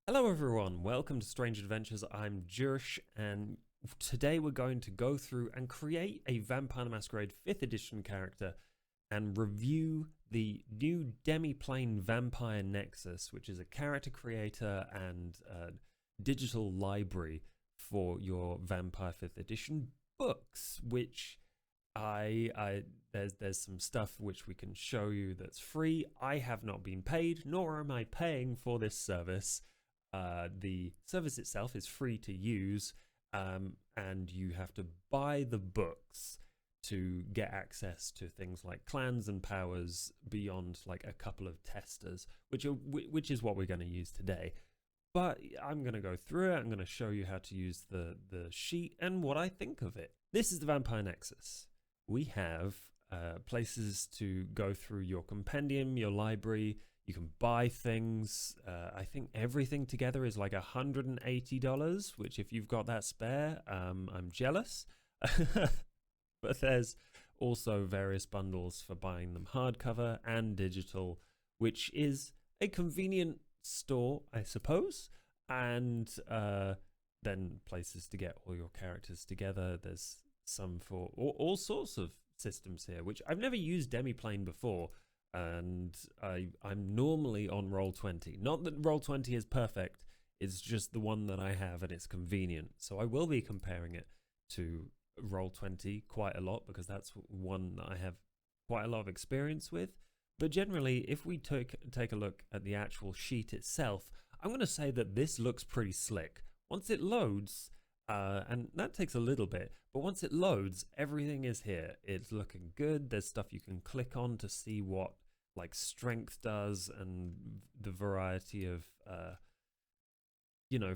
Hello everyone, welcome to Strange Adventures. I'm Jursh, and today we're going to go through and create a Vampire the Masquerade 5th edition character and review the new demi-plane Vampire Nexus, which is a character creator and digital library for your Vampire 5th edition books, which there's some stuff which we can show you that's free. I have not been paid, nor am I paying for this service. The service itself is free to use, and you have to buy the books to get access to things like clans and powers beyond like a couple of testers, which is what we're going to use today. But I'm going to go through it. I'm going to show you how to use the sheet and what I think of it. This is the Vampire Nexus. We have places to go through your compendium, your library. You can buy things. I think everything together is like $180, which if you've got that spare, I'm jealous. But there's also various bundles for buying them hardcover and digital, which is a convenient store, I suppose. And then places to get all your characters together. There's some for all sorts of systems here, which I've never used Demiplane before. And I'm normally on Roll20. Not that Roll20 is perfect, it's just the one that I have and it's convenient. So I will be comparing it to Roll20 quite a lot because that's one that I have quite a lot of experience with. But generally, if we take a look at the actual sheet itself, I'm going to say that this looks pretty slick. Once it loads, and that takes a little bit, but once it loads, everything is here. It's looking good. There's stuff you can click on to see what like strength does and the variety of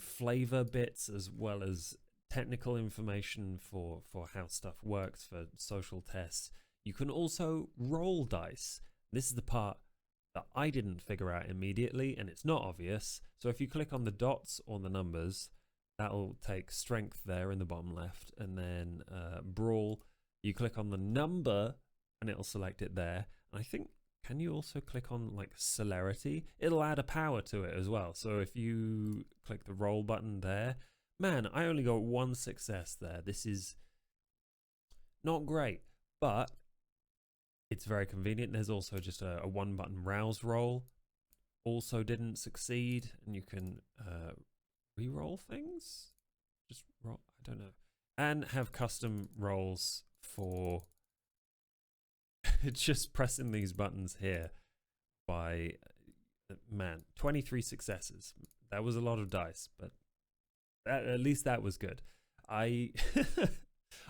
flavor bits, as well as technical information for how stuff works for social tests. You can also roll dice. This is the part that I didn't figure out immediately, and it's not obvious. So if you click on the dots or the numbers, that'll take strength there in the bottom left, and then brawl. You click on the number and it'll select it there. And I think, can you also click on like celerity? It'll add a power to it as well. So if you click the roll button there, man, I only got one success there. This is not great, but it's very convenient. There's also just a one button rouse roll. Also didn't succeed, and you can re-roll things, just roll, I don't know, and have custom rolls for just pressing these buttons here. By man, 23 successes. That was a lot of dice, but at least that was good. I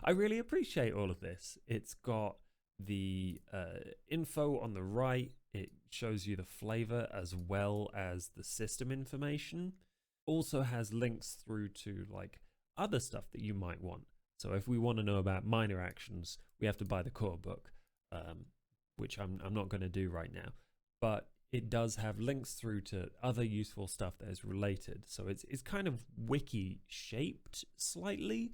really appreciate all of this. It's got the info on the right. It shows you the flavor as well as the system information. Also has links through to like other stuff that you might want. So if we want to know about minor actions, we have to buy the core book, which I'm not going to do right now. But it does have links through to other useful stuff that is related. So it's kind of wiki shaped slightly,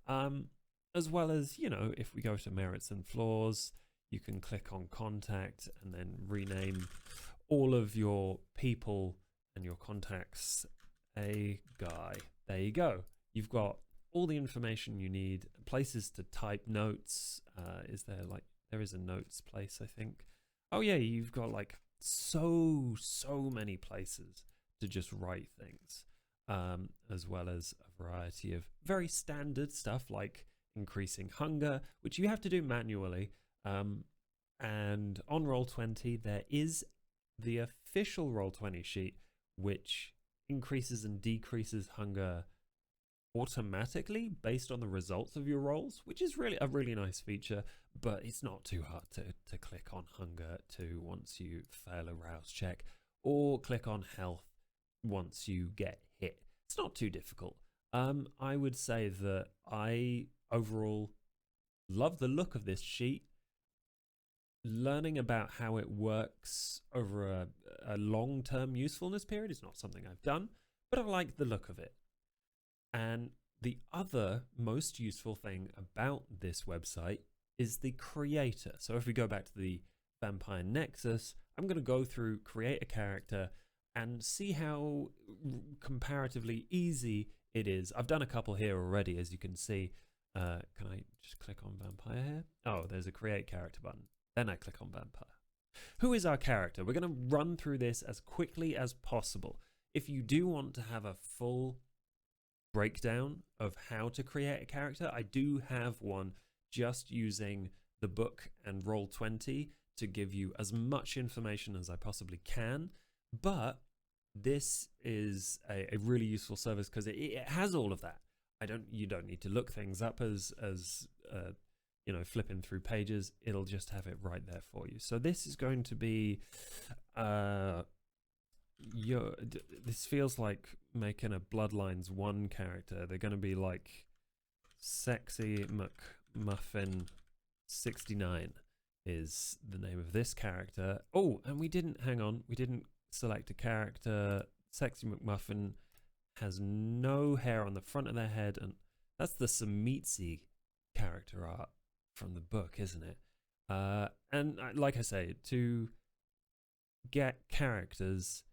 as well as, if we go to merits and flaws, you can click on contact and then rename all of your people and your contacts a guy. There you go. You've got all the information you need, places to type notes. There is a notes place, I think. Oh yeah, you've got like so many places to just write things, as well as a variety of very standard stuff like increasing hunger, which you have to do manually. And on Roll20, there is the official Roll20 sheet, which increases and decreases hunger automatically based on the results of your rolls, which is really a really nice feature. But it's not too hard to click on hunger to once you fail a rouse check, or click on health once you get hit. It's not too difficult. I would say that I overall love the look of this sheet. Learning about how it works over a long-term usefulness period is not something I've done, but I like the look of it. And the other most useful thing about this website is the creator. So if we go back to the Vampire Nexus, I'm going to go through, create a character, and see how comparatively easy it is. I've done a couple here already, as you can see. Can I just click on vampire here? Oh, there's a create character button. Then I click on vampire. Who is our character? We're going to run through this as quickly as possible. If you do want to have a full breakdown of how to create a character, I do have one just using the book and Roll20 to give you as much information as I possibly can. But this is a really useful service because it has all of that. You don't need to look things up as you know, flipping through pages. It'll just have it right there for you. So this is going to be this feels like making a Bloodlines 1 character. They're going to be like Sexy McMuffin 69 is the name of this character. Oh, and we didn't select a character. Sexy McMuffin has no hair on the front of their head, and that's the Samitsi character art from the book, isn't it? And like I say, to get characters,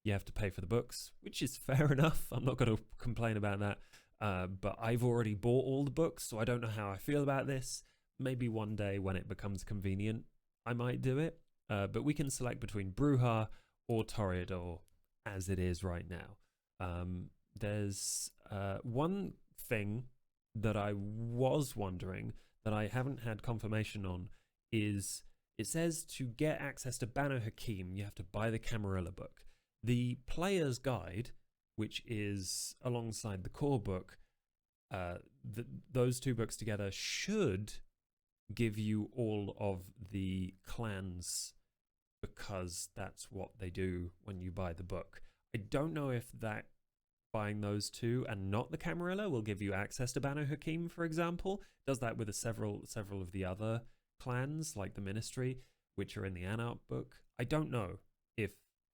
you have to pay for the books, which is fair enough. I'm not going to complain about that. But I've already bought all the books, so I don't know how I feel about this. Maybe one day when it becomes convenient, I might do it. But we can select between Bruja or Toreador as it is right now. There's one thing that I was wondering that I haven't had confirmation on is it says to get access to Banu Hakim, you have to buy the Camarilla book. The player's guide, which is alongside the core book, those two books together should give you all of the clans because that's what they do when you buy the book. I don't know if that buying those two and not the Camarilla will give you access to Banu Hakim, for example. Does that with several of the other clans like the Ministry, which are in the Anarch book. I don't know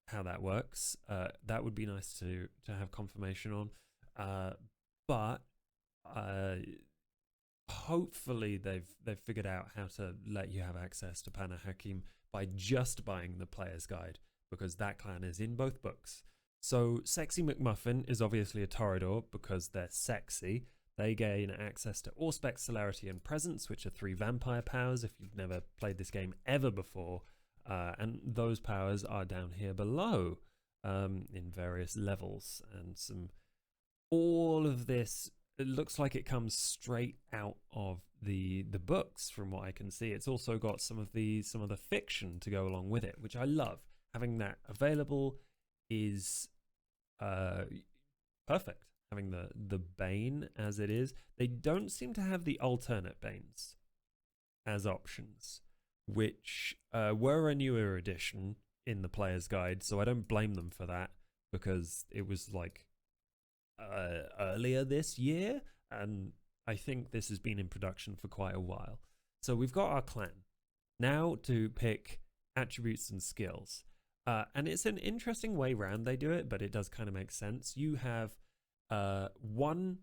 how that works. That would be nice to have confirmation on. But hopefully they've figured out how to let you have access to Banu Hakim by just buying the player's guide, because that clan is in both books. So Sexy McMuffin is obviously a Toreador because they're sexy. They gain access to Auspex, Celerity, and Presence, which are 3 vampire powers if you've never played this game ever before. And those powers are down here below in various levels. And all of this, it looks like it comes straight out of the books from what I can see. It's also got some of the fiction to go along with it, which I love. Having that available is perfect. Having the Bane as it is. They don't seem to have the alternate Banes as options, which were a newer edition in the player's guide, so I don't blame them for that, because it was like earlier this year, and I think this has been in production for quite a while. So we've got our clan. Now to pick attributes and skills. And it's an interesting way round they do it, but it does kind of make sense. You have 1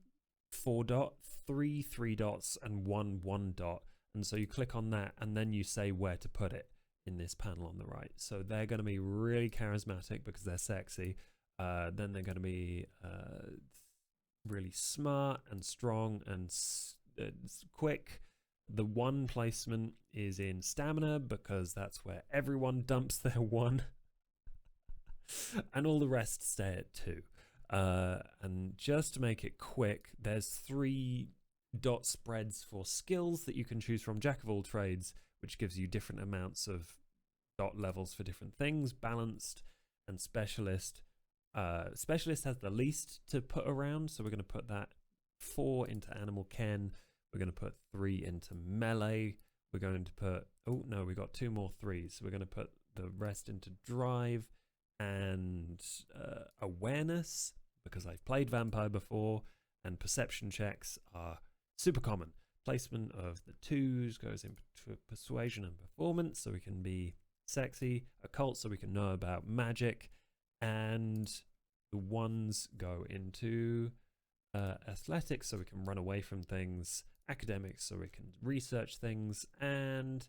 4-dot, 3 3-dots, and 1 1-dot. And so you click on that, and then you say where to put it in this panel on the right. So they're going to be really charismatic because they're sexy. Then they're going to be really smart and strong and quick. The 1 placement is in stamina because that's where everyone dumps their 1. And all the rest stay at 2. And just to make it quick, there's 3 dot spreads for skills that you can choose from. Jack of all trades, which gives you different amounts of dot levels for different things. Balanced and specialist. Specialist has the least to put around, so we're going to put that 4 into animal ken. We're going to put 3 into melee. We're going to put, oh no, we got 2 more 3s. So we're going to put the rest into drive and awareness, because I've played vampire before, and perception checks are super common. Placement of the 2s goes into persuasion and performance, so we can be sexy. Occult, so we can know about magic. And the 1s go into athletics, so we can run away from things. Academics, so we can research things. And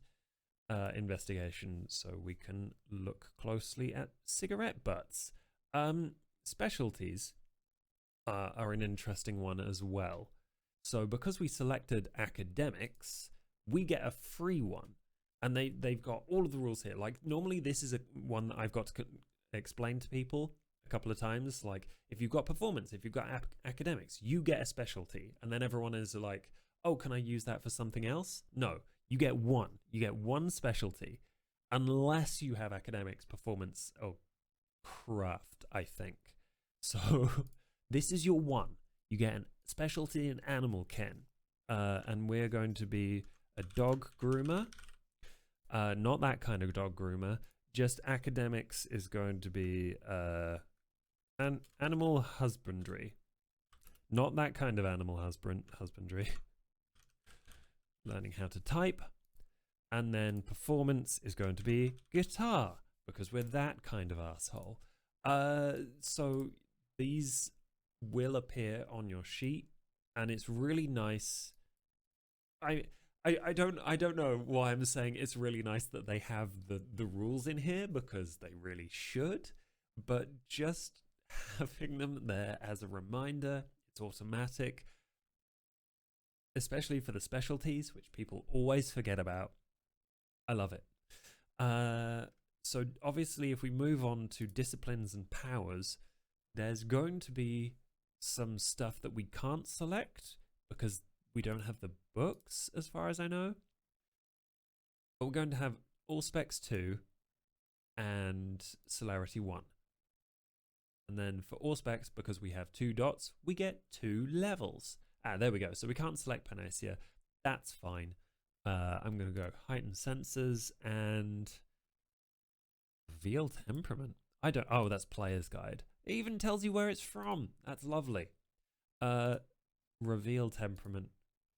investigation, so we can look closely at cigarette butts. Specialties are an interesting one as well. So because we selected academics, we get a free one. And they've got all of the rules here. Like normally this is one that I've got to explain to people a couple of times. Like if you've got performance, if you've got academics, you get a specialty. And then everyone is like, oh, can I use that for something else? No, you get one. You get one specialty unless you have academics, performance, or craft, I think. So this is your one. You get a specialty in animal ken. And we're going to be a dog groomer. Not that kind of dog groomer. Just academics is going to be an animal husbandry. Not that kind of animal husbandry. Learning how to type. And then performance is going to be guitar, because we're that kind of asshole. So these will appear on your sheet, and it's really nice. I don't know why I'm saying it's really nice that they have the rules in here, because they really should, but just having them there as a reminder, it's automatic, especially for the specialties, which people always forget about. I love it. So obviously if we move on to disciplines and powers, there's going to be some stuff that we can't select because we don't have the books, as far as I know. But we're going to have all specs 2 and celerity 1. And then for all specs, because we have 2 dots, we get 2 levels. There we go. So we can't select Panacea. That's fine. I'm going to go heightened senses and reveal temperament. Oh, that's player's guide. It even tells you where it's from. That's lovely. Reveal temperament.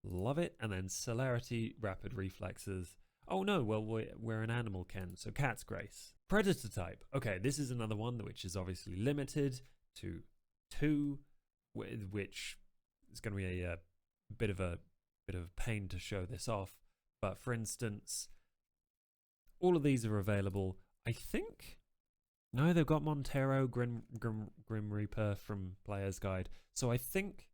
Love it. And then celerity, rapid reflexes. Oh no, well, we're an animal ken, so cat's grace. Predator type. Okay, this is another one which is obviously limited to 2, which is going to be a bit of a pain to show this off. But for instance, all of these are available. I think, no, they've got Montero, Grim Reaper from Player's Guide. So I think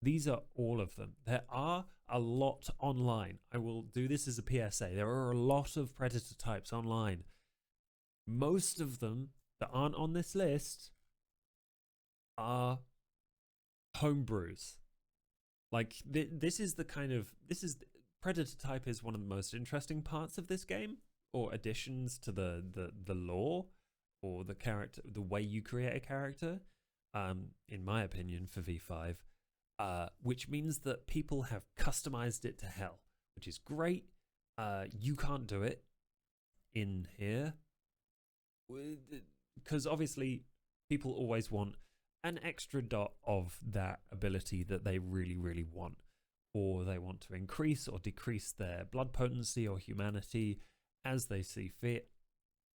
these are all of them. There are a lot online. I will do this as a PSA. There are a lot of Predator types online. Most of them that aren't on this list are homebrews. Like Predator type is one of the most interesting parts of this game, or additions to the lore, or the character, the way you create a character, in my opinion, for V5, which means that people have customized it to hell, which is great. You can't do it in here, because obviously people always want an extra dot of that ability that they really, really want, or they want to increase or decrease their blood potency or humanity as they see fit.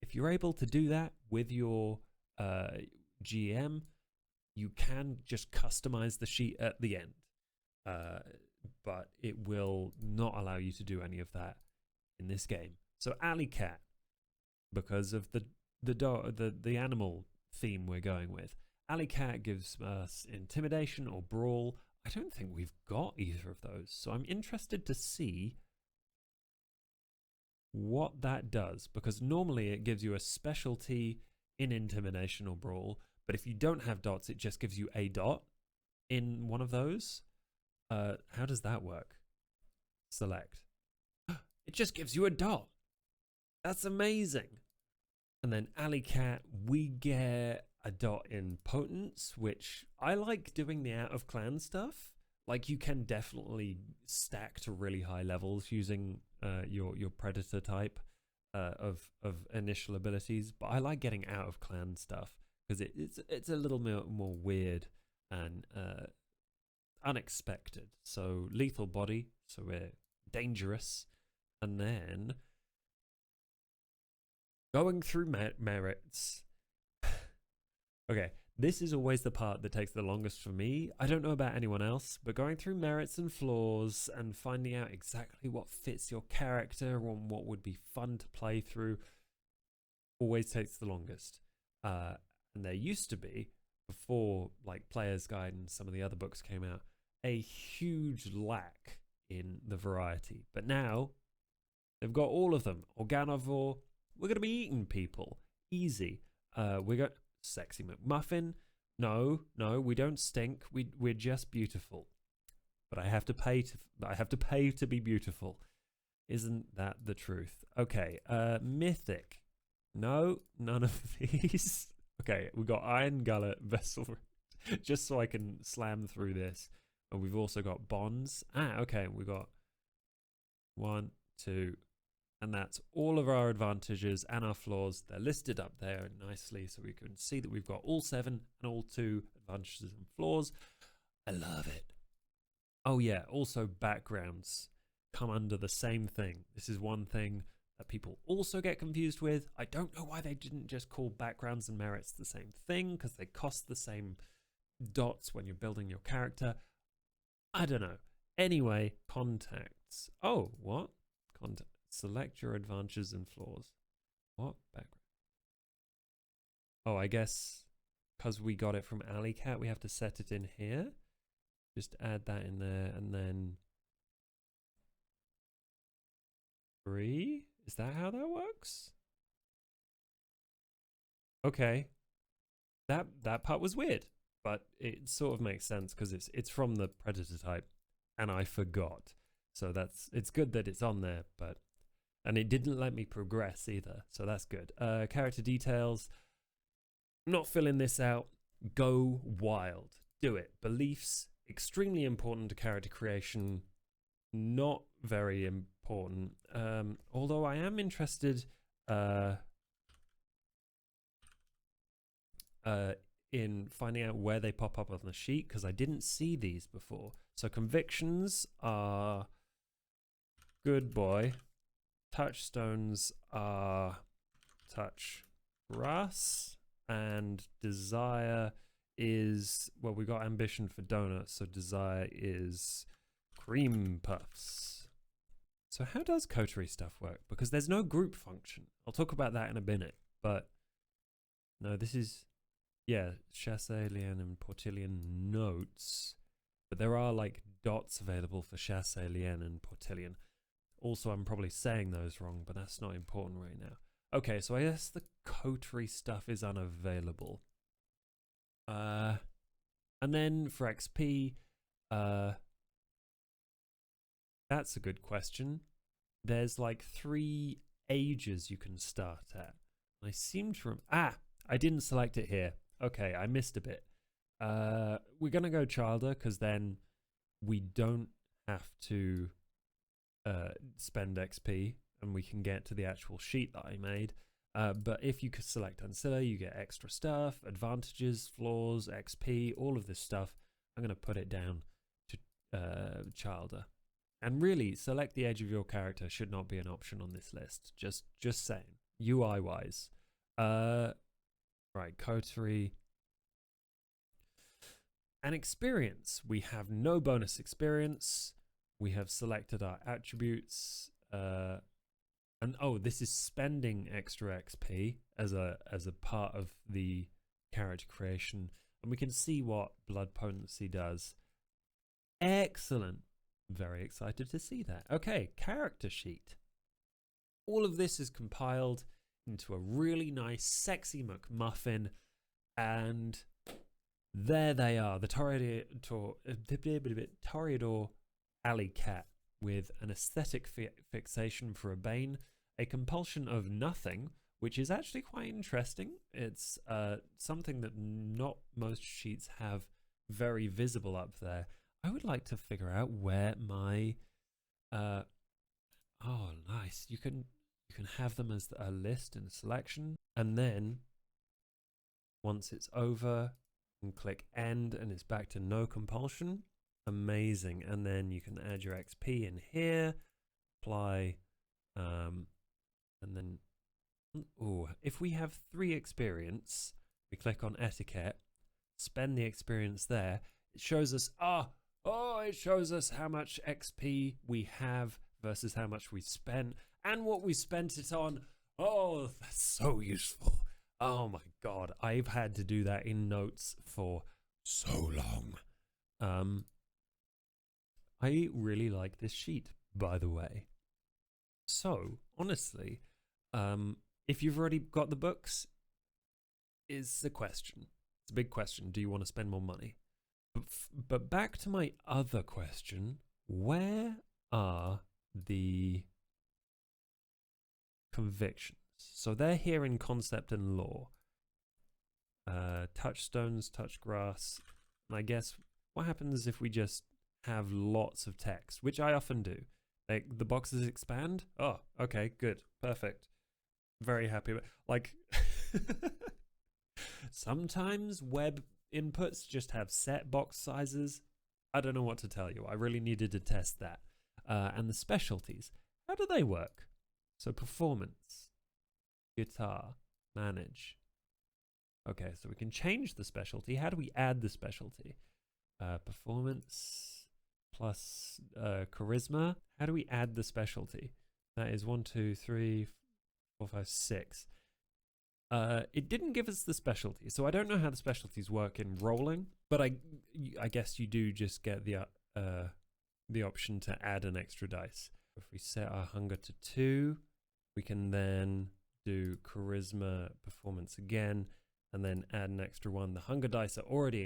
If you're able to do that with your GM, you can just customize the sheet at the end, but it will not allow you to do any of that in this game. So Alley Cat, because of the animal theme we're going with, Alley Cat gives us intimidation or brawl. I don't think we've got either of those, so I'm interested to see what that does, because normally it gives you a specialty in intimidation or brawl, but if you don't have dots, it just gives you a dot in one of those. How does that work? Select. It just gives you a dot. That's amazing. And then Alley Cat, we get a dot in potence, which I like doing the out of clan stuff. Like, you can definitely stack to really high levels using your predator type of initial abilities, but I like getting out of clan stuff because it's a little more weird and unexpected. So lethal body, so we're dangerous, and then going through merits. Okay, this is always the part that takes the longest for me. I don't know about anyone else, but going through merits and flaws and finding out exactly what fits your character and what would be fun to play through always takes the longest. And there used to be, before like Player's Guide and some of the other books came out, a huge lack in the variety. But now they've got all of them. Organivore, we're going to be eating people. Easy. We got Sexy McMuffin. No, we don't stink. We're just beautiful. But I have to pay to be beautiful. Isn't that the truth? Okay, Mythic. No, none of these. Okay, we got Iron Gullet Vessel, just so I can slam through this. And we've also got Bonds. Okay, we got 1, 2, and that's all of our advantages and our flaws. They're listed up there nicely, so we can see that we've got all 7 and all 2 advantages and flaws. I love it. Oh yeah, also backgrounds come under the same thing. This is one thing that people also get confused with. I don't know why they didn't just call backgrounds and merits the same thing, because they cost the same dots when you're building your character. I don't know. Anyway, contacts. Oh, what? Contact. Select your advantages and flaws. What? Background. Oh, I guess because we got it from Alleycat, we have to set it in here. Just add that in there, and then 3. Is that how that works? Okay. That part was weird, but it sort of makes sense because it's from the predator type, and I forgot. So it's good that it's on there, and it didn't let me progress either, so that's good. Character details. Not filling this out. Go wild. Do it. Beliefs, extremely important to character creation. Not very important. Although I am interested in finding out where they pop up on the sheet, because I didn't see these before. So convictions are good boy. Touchstones are touch grass. And desire is, well, we got ambition for donuts, so desire is cream puffs. So how does coterie stuff work? Because there's no group function. I'll talk about that in a minute, but no, this is, yeah, Chassé-Lien and Portillion notes, but there are like dots available for Chassé-Lien and Portillion. Also, I'm probably saying those wrong, but that's not important right now. Okay, so I guess the coterie stuff is unavailable. And then for XP, that's a good question. There's like 3 ages you can start at. I seem to I didn't select it here. Okay, I missed a bit. We're gonna go Childer, because then we don't have to spend XP, and we can get to the actual sheet that I made. But if you could select Ancilla, you get extra stuff, advantages, flaws, XP, all of this stuff. I'm going to put it down to Childer. And really, select the edge of your character should not be an option on this list. Just saying, UI-wise. Right, coterie. And experience. We have no bonus experience. We have selected our attributes. And oh, this is spending extra XP as a part of the character creation, and we can see what blood potency does. Excellent. Very excited to see that. Okay, character sheet. All of this is compiled into a really nice, sexy McMuffin, and there they are. The Toreador Alleycat with an aesthetic fixation for a Bane, a compulsion of nothing, which is actually quite interesting. It's something that not most sheets have very visible up there. I would like to figure out where my oh, nice. You can have them as a list and a selection, and then once it's over, you can click end and it's back to no compulsion. Amazing. And then you can add your XP in here, apply, and then if we have 3 experience, we click on etiquette, spend the experience there, it shows us it shows us how much XP we have versus how much we spent and what we spent it on. Oh, that's so useful. Oh my god, I've had to do that in notes for so long. I really like this sheet, by the way. So, honestly, if you've already got the books, is the question. It's a big question. Do you want to spend more money? But back to my other question, where are the convictions? So they're here in concept and law. Touchstones, touch grass. And I guess what happens if we just have lots of text, which I often do. Like the boxes expand. Oh, okay, good, perfect. Very happy. Like sometimes web inputs just have set box sizes. I don't know what to tell you. I really needed to test that. And the specialties, how do they work? So performance, guitar, manage. Okay, so we can change the specialty. How do we add the specialty? Performance plus charisma. How do we add the specialty? That is 1, 2, 3, 4, 5, 6. It didn't give us the specialty, so I don't know how the specialties work in rolling, but I guess you do just get the option to add an extra dice. If we set our hunger to 2, we can then do charisma, performance again, and then add an extra 1. The hunger dice are already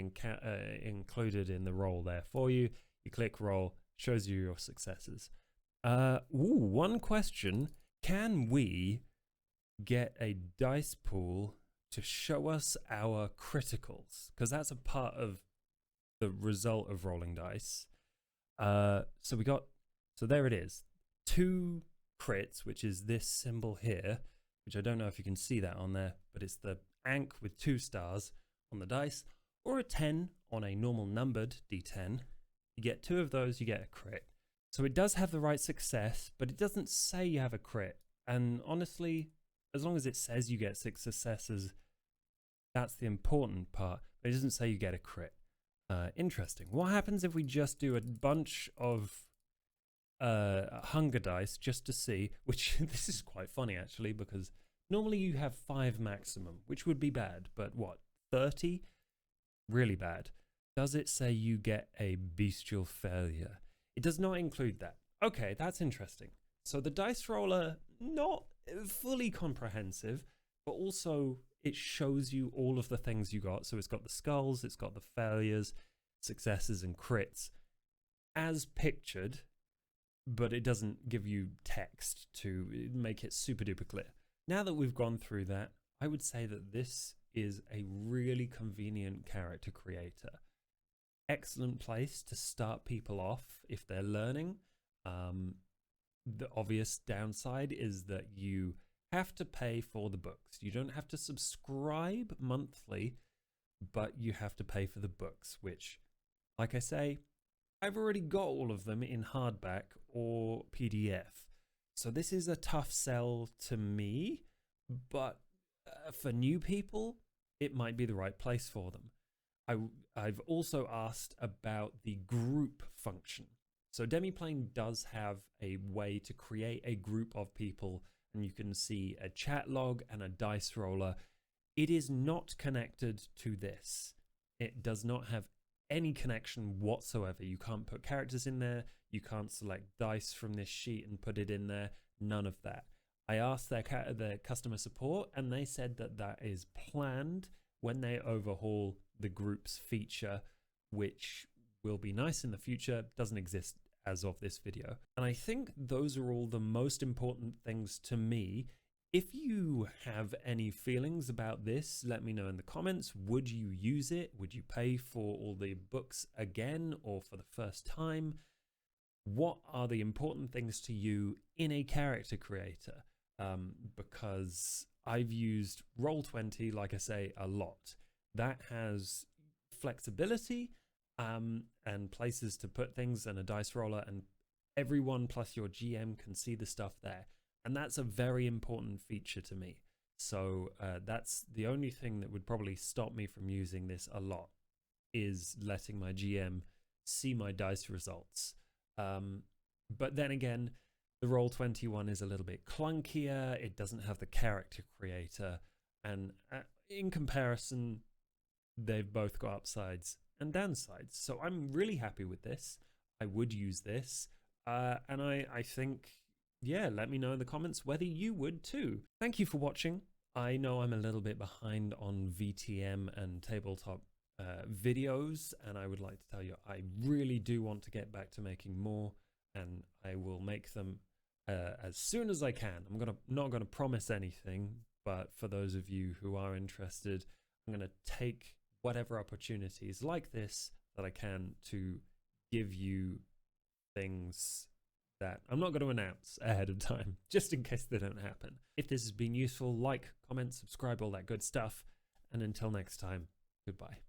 included in the roll there for you. You click roll, shows you your successes. One question: can we get a dice pool to show us our criticals? Because that's a part of the result of rolling dice. So there it is. 2 crits, which is this symbol here, which I don't know if you can see that on there, but it's the Ankh with 2 stars on the dice, or a 10 on a normal numbered d10. You get 2 of those, you get a crit. So it does have the right success, but it doesn't say you have a crit. And honestly, as long as it says you get 6 successes, that's the important part. But it doesn't say you get a crit. Interesting. What happens if we just do a bunch of hunger dice just to see, which this is quite funny actually, because normally you have 5 maximum, which would be bad, but what, 30? Really bad. Does it say you get a bestial failure? It does not include that. Okay, that's interesting. So the dice roller, not fully comprehensive, but also it shows you all of the things you got. So it's got the skulls, it's got the failures, successes, and crits as pictured, but it doesn't give you text to make it super duper clear. Now that we've gone through that, I would say that this is a really convenient character creator. Excellent place to start people off if they're learning. The obvious downside is that you have to pay for the books. You don't have to subscribe monthly, but you have to pay for the books, which, like I say, I've already got all of them in hardback or PDF. So this is a tough sell to me, but for new people, it might be the right place for them. I've also asked about the group function. So Demiplane does have a way to create a group of people, and you can see a chat log and a dice roller. It is not connected to this. It does not have any connection whatsoever. You can't put characters in there. You can't select dice from this sheet and put it in there. None of that. I asked their customer support, and they said that that is planned when they overhaul the groups feature, which will be nice in the future. Doesn't exist as of this video. And I think those are all the most important things to me. If you have any feelings about this, let me know in the comments. Would you use it? Would you pay for all the books again or for the first time? What are the important things to you in a character creator? Because I've used Roll20, like I say, a lot. That has flexibility and places to put things and a dice roller, and everyone plus your GM can see the stuff there. And that's a very important feature to me. So that's the only thing that would probably stop me from using this a lot, is letting my GM see my dice results. But then again, the Roll20 one is a little bit clunkier. It doesn't have the character creator, And in comparison, they've both got upsides and downsides. So I'm really happy with this. I would use this. And I think, yeah, let me know in the comments whether you would too. Thank you for watching. I know I'm a little bit behind on VtM and tabletop videos, and I would like to tell you I really do want to get back to making more, and I will make them as soon as I can. Not gonna promise anything, but for those of you who are interested, I'm gonna take whatever opportunities like this that I can to give you things that I'm not going to announce ahead of time, just in case they don't happen. If this has been useful, like, comment, subscribe, all that good stuff. And until next time, goodbye.